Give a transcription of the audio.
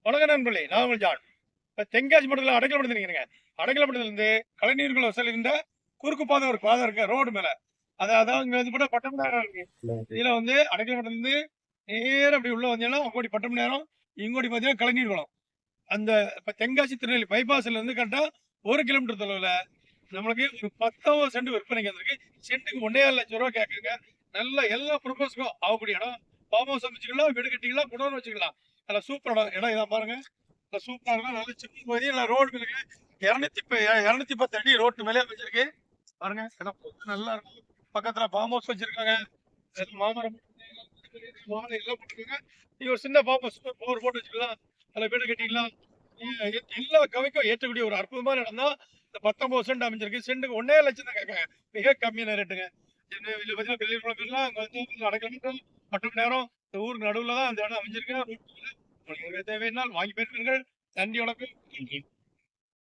வணக்கம் நண்பர்களே, நான் உங்கள் ஜான். இப்ப தென்காசி மாவட்டத்துல அடைக்கலப்பட்டு நிக்கிறேங்க. அடைக்கலப்பட்டுலேருந்து கலைஞர்கள் வசல் இந்த குறுக்கு பாதை ஒரு பாதை இருக்கு ரோடு மேல. அதாவது இங்க வந்து போட்டா பட்டமணி இருக்கு. இதுல வந்து அடைக்கலப்பட்டுலேருந்து நேரா அப்படி உள்ள வந்தீங்கன்னா, அங்கோடி பட்டமணி இங்கோடி பார்த்தீங்கன்னா கலைஞர். அந்த இப்ப தென்காசி திருநெல்வேலி பைபாஸ்ல இருந்து கரெக்டா 1 கிலோமீட்டர் தொலைவுல நம்மளுக்கு ஒரு 19 சென்ட் விற்பனைக்கு வந்திருக்கு. சென்ட்டுக்கு 1,50,000 ரூபாய் கேட்குங்க. நல்ல எல்லா ப்ரொபோஸ்க்கும் ஆகக்கூடிய இடம். ஃபார்ம் ஹவுஸ் அமைச்சுக்கலாம், வீடு கட்டிக்கலாம், குடோன் வச்சுக்கலாம். நல்ல சூப்பரான இடம் இதான் பாருங்க. நல்ல சூப்பரா இருக்கும். நல்ல சின்ன பகுதி, நல்ல ரோடு இருக்கு. 210 அடி ரோட்டு மேலே அமைச்சிருக்கு. பாருங்க இடம் நல்லா இருக்கும். பக்கத்துல ஃபார்ம் ஹவுஸ் வச்சிருக்காங்க. மாமரம் வாழை எல்லாம் போட்டுருக்காங்க. நீங்க ஒரு சின்ன ஃபார்ம் ஹவுஸ் போர் போட்டு வச்சுக்கலாம். அதில் வீடு கட்டிக்கலாம். எல்லா கவிக்கும் ஏற்றக்கூடிய ஒரு அற்புதமான இடம் தான் இந்த 19 சென்ட் அமைஞ்சிருக்கு. சென்ட்டுக்கு 1,50,000 தான் கேட்காங்க. மிக கம்மியான ரேட்டுங்க. இதுல பார்த்தீங்கன்னா வெளியூர் போயிடலாம். அங்க வந்து அடைக்கலம் மட்டும் நேரம் இந்த ஊருக்கு நடுவில் தான் அந்த இடம் அமைஞ்சிருக்கு. உங்களுக்கு தேவையானால் வாங்கி போயிருப்பீர்கள். நன்றி வணக்கம்.